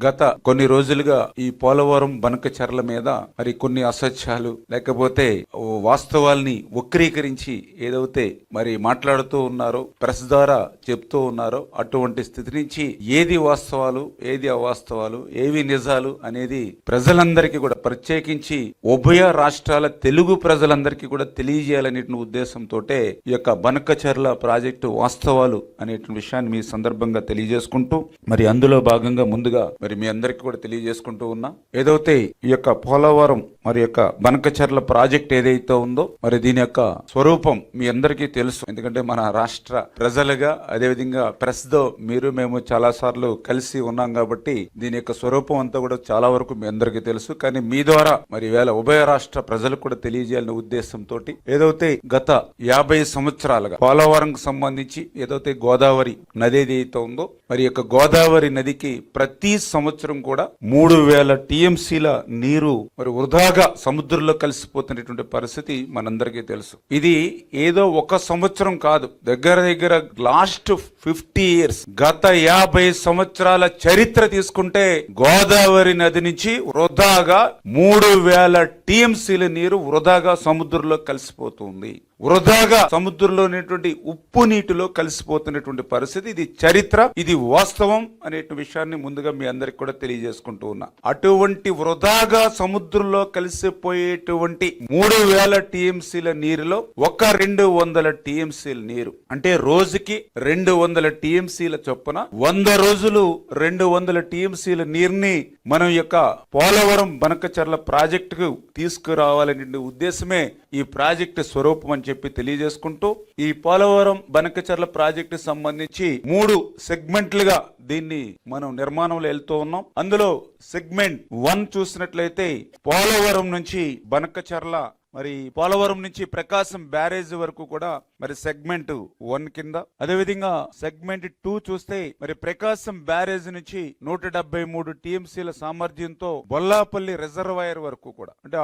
గత కొన్ని రోజులుగా ఈ పోలవరం బనకచెర్ల మీద మరి కొన్ని అసత్యాలు లేకపోతే వాస్తవాల్ని వక్రీకరించి ఏదైతే మరి మాట్లాడుతూ ఉన్నారో, ప్రెస్ ద్వారా చెప్తూ ఉన్నారో, అటువంటి స్థితి నుంచి ఏది వాస్తవాలు, ఏది అవాస్తవాలు, ఏవి నిజాలు అనేది ప్రజలందరికీ కూడా, ప్రత్యేకించి ఉభయ రాష్ట్రాల తెలుగు ప్రజలందరికీ కూడా తెలియజేయాలనే ఉద్దేశంతో ఈ యొక్క బనకచెర్ల ప్రాజెక్టు వాస్తవాలు అనే విషయాన్ని మీ సందర్భంగా తెలియజేసుకుంటూ, మరి అందులో భాగంగా ముందుగా మరి మీ అందరికీ కూడా తెలియజేసుకుంటూ ఉన్నా, ఏదైతే ఈ యొక్క పోలవరం మరి యొక్క బనకచెర్ల ప్రాజెక్ట్ ఏదైతే ఉందో, మరి దీని యొక్క స్వరూపం మీ అందరికీ తెలుసు. ఎందుకంటే మన రాష్ట్ర ప్రజలుగా, అదేవిధంగా ప్రెస్ తో మేము చాలా సార్లు కలిసి ఉన్నాం కాబట్టి దీని యొక్క స్వరూపం అంతా కూడా చాలా వరకు మీ అందరికీ తెలుసు. కానీ మీ ద్వారా మరి వేళ ఉభయ రాష్ట్ర ప్రజలకు కూడా తెలియజేయాలనే ఉద్దేశంతో ఏదైతే గత 50 సంవత్సరాలుగా పోలవరం సంబంధించి ఏదైతే గోదావరి నది ఏదైతే ఉందో, మరి యొక్క గోదావరి నదికి ప్రతి సంవత్సరం కూడా 3000 టీఎంసీల నీరు మరి వృధాగా సముద్రంలో కలిసిపోతున్నటువంటి పరిస్థితి మనందరికీ తెలుసు. ఇది ఏదో ఒక సంవత్సరం కాదు, దగ్గర లాస్ట్ 50 ఇయర్స్, గత 50 సంవత్సరాల చరిత్ర తీసుకుంటే గోదావరి నది నుంచి వృధాగా 3000 టీఎంసీల నీరు వృధాగా సముద్రంలో కలిసిపోతుంది. వృధాగా సముద్రంలో ఉప్పు నీటిలో కలిసిపోతున్నటువంటి పరిస్థితి. ఇది చరిత్ర, ఇది వాస్తవం అనే విషయాన్ని ముందుగా మీ అందరికి కూడా తెలియజేసుకుంటూ ఉన్నా. అటువంటి వృధాగా సముద్రంలో కలిసిపోయేటువంటి 3000 టీఎంసీల నీరులో 200 టీఎంసీల నీరు, అంటే రోజుకి 200 టీఎంసీల చొప్పున 100 రోజులు 200 టీఎంసీల నీరుని మనం యొక్క పోలవరం బనకచెర్ల ప్రాజెక్టుకు తీసుకురావాలనే ఉద్దేశమే ఈ ప్రాజెక్టు స్వరూపం అని చెప్పి తెలియజేసుకుంటూ, ఈ పోలవరం బనకచెర్ల ప్రాజెక్టు సంబంధించి 3 సెగ్మెంట్లుగా దీన్ని మనం నిర్మాణంలో వెళ్తూ ఉన్నాం. అందులో సెగ్మెంట్ 1 చూసినట్లయితే పోలవరం నుంచి బనకచెర్ల, మరి పోలవరం నుంచి ప్రకాశం బ్యారేజ్ వరకు కూడా మరి సెగ్మెంట్ 1 కింద, అదేవిధంగా సెగ్మెంట్ 2 చూస్తే మరి ప్రకాశం బ్యారేజ్ నుంచి 173 టీఎంసీల సామర్థ్యంతో బొల్లాపల్లి రిజర్వాయర్ వరకు కూడా, అంటే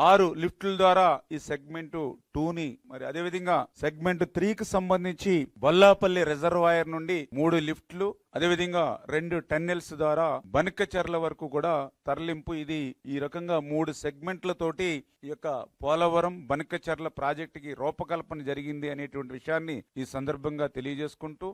6 లిఫ్ట్ల ద్వారా ఈ సెగ్మెంట్ 2ని, మరి అదేవిధంగా సెగ్మెంట్ 3కి సంబంధించి బొల్లాపల్లి రిజర్వాయర్ నుండి 3 లిఫ్ట్లు, అదేవిధంగా 2 టన్నెల్స్ ద్వారా బనకచెర్ల వరకు కూడా తరలింపు. ఇది ఈ రకంగా 3 సెగ్మెంట్లతోటి ఈ యొక్క పోలవరం బనకచెర్ల ప్రాజెక్టుకి రూపకల్పన జరిగింది అనేటువంటి విషయాన్ని ఈ సందర్భంగా తెలియజేసుకుంటూ,